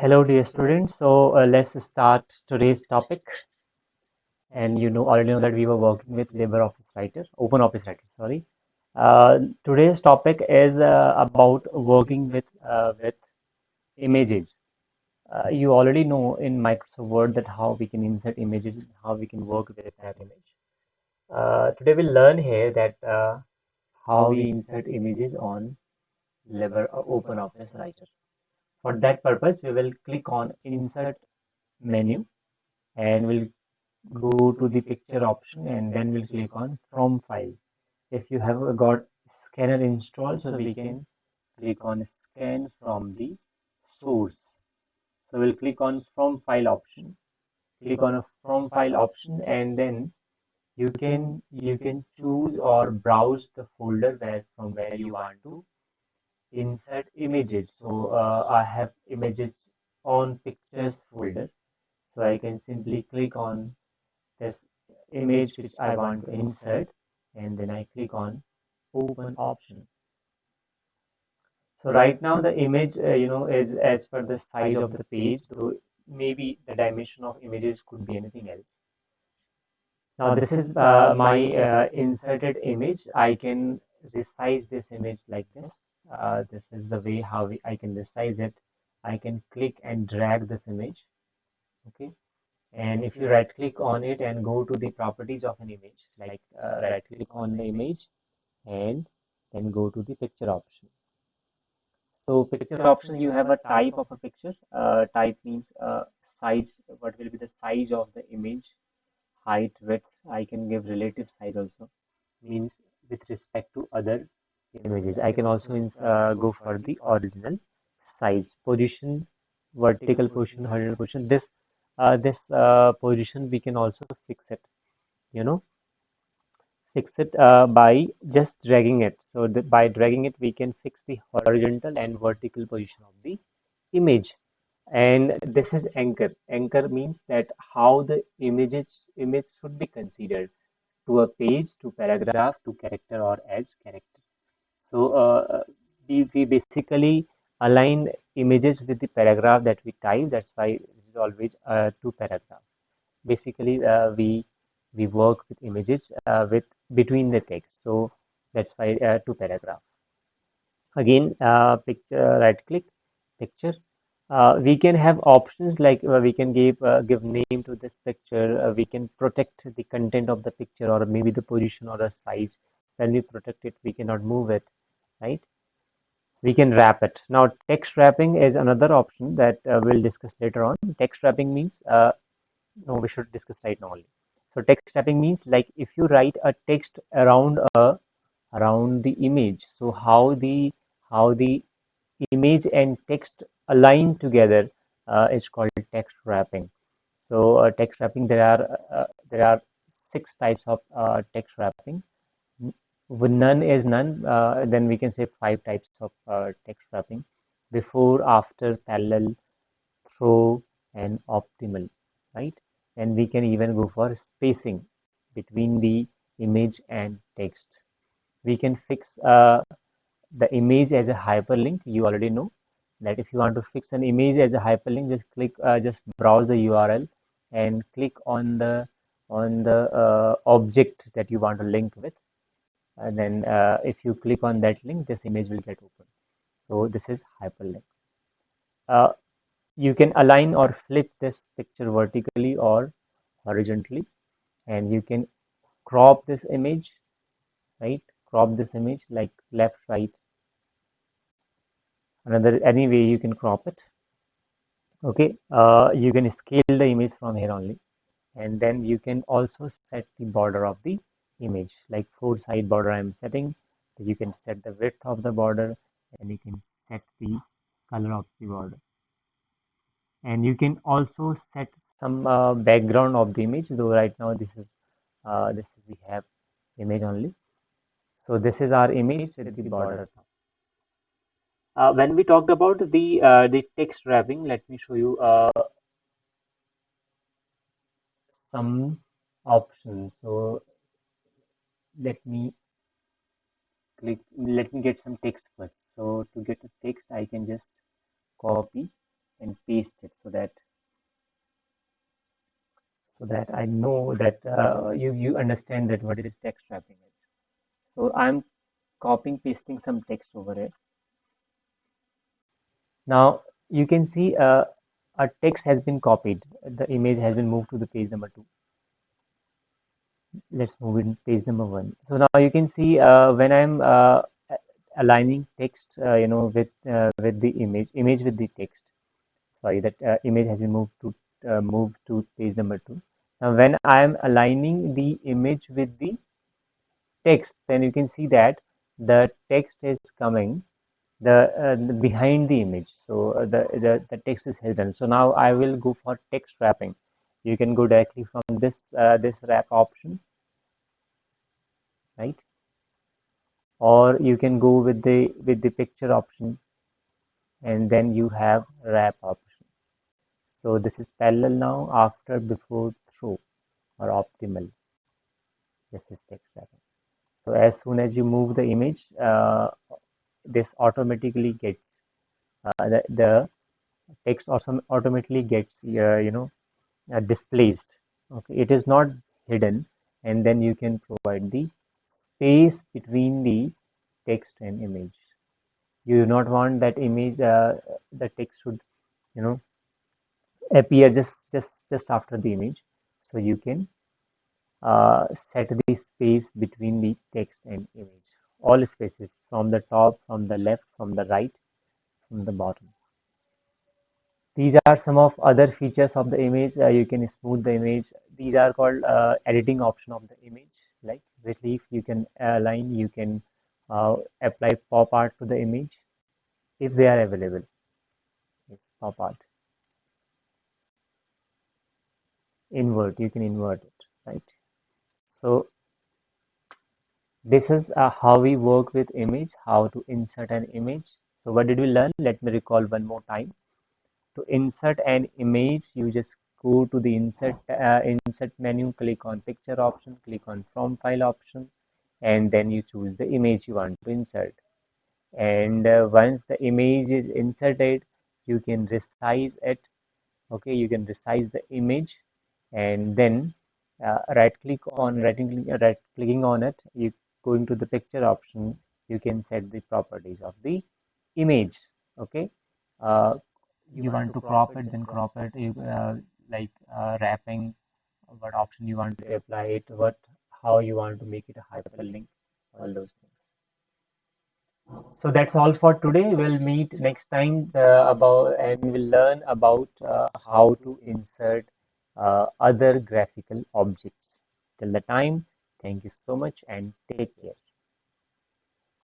Hello, dear students. Let's start today's topic. And already know that we were working with LibreOffice Writer, OpenOffice Writer. Sorry. Today's topic is about working with images. You already know in Microsoft Word that how we can insert images, how we can work with that image. Today we'll learn here that how we insert images on OpenOffice Writer. For that purpose, we will click on Insert menu and we'll go to the picture option and then we'll click on from file. If you have got scanner installed, so we can click on scan from the source. So we'll click on from file option. Click on a from file option and then you can choose or browse the folder from where you want to insert images. So I have images on pictures folder. So I can simply click on this image which I want to insert and then I click on open option. So right now the image is as per the size of the page, so maybe the dimension of images could be anything else. Now this is my inserted image. I can resize this image like this. This is the way how I can resize it. I can click and drag this image. Okay. And if you right click on it and go to the properties of an image, like right click on the image and then go to the picture option. So picture option, you have a type of a picture. Type means size, what will be the size of the image, height, width. I can give relative size also, means with respect to other images. I can also go for the original size, position, vertical position, horizontal position. This position we can also fix it, you know, fix it by just dragging it. So by dragging it, we can fix the horizontal and vertical position of the image. And this is anchor. Anchor means that how the image should be considered to a page, to paragraph, to character, or as character. So we basically align images with the paragraph that we type. That's why it is always two paragraphs. Basically, we work with images with between the text. So that's why two paragraph. Again, picture, right click, picture. We can have options like we can give name to this picture. We can protect the content of the picture or maybe the position or a size. When we protect it, we cannot move it, right? We can wrap it. Now, text wrapping is another option that we'll discuss later on. Text wrapping means no, we should discuss right now only. So text wrapping means like if you write a text around the image. So how the image and text align together is called text wrapping. So text wrapping there are six types of text wrapping. When none is none, then we can say five types of text wrapping: before, after, parallel, through, and optimal, right? And we can even go for spacing between the image and text. We can fix the image as a hyperlink. You already know that if you want to fix an image as a hyperlink, just browse the URL and click on the object that you want to link with, and then if you click on that link, this image will get open. So this is hyperlink. Uh, you can align or flip this picture vertically or horizontally, and you can crop this image, right? Crop this image like left, right, another any way you can crop it. Okay, you can scale the image from here only, and then you can also set the border of the image, like four side border I'm setting. You can set the width of the border, and you can set the color of the border, and you can also set some background of the image. Though right now this is we have image only. So this is our image with the border. When we talked about the text wrapping, let me show you some options. So let me let me get some text first. So to get the text, I can just copy and paste it so that I know that you understand that what is text wrapping is. So I'm copying pasting some text over here. Now you can see a text has been copied. The image has been moved to the page number 2. Let's move in page number 1. So now you can see when I'm aligning text, with the image with the text. Sorry, that image has been moved to page number 2. Now when I am aligning the image with the text, then you can see that the text is coming behind the image. So the text is hidden. So now I will go for text wrapping. You can go directly from this wrap option, right? Or you can go with the picture option, and then you have wrap option. So this is parallel now, after, before, through, or optimal. This is text wrapping. So as soon as you move the image, this automatically gets the text also automatically gets displaced. Okay, it is not hidden, and then you can provide the space between the text and image. You do not want that image, the text should you know appear just after the image. So you can set the space between the text and image. All spaces, from the top, from the left, from the right, from the bottom. These are some of other features of the image. You can smooth the image. These are called editing option of the image. Like relief, you can align, you can apply pop art to the image if they are available. Yes, pop art. Invert, you can invert it, right? So this is how we work with image, how to insert an image. So what did we learn? Let me recall one more time. To insert an image, you just go to the insert menu, click on picture option, click on from file option, and then you choose the image you want to insert. And once the image is inserted, you can resize it. Okay, you can resize the image, and then right clicking on it, you going to the picture option, you can set the properties of the image. Okay, uh, you want to crop it, then crop it. Like wrapping, what option you want to apply it, how you want to make it a hyperlink, all those things. So that's all for today. We'll meet next time and we'll learn about how to insert other graphical objects. Till the time, thank you so much and take care.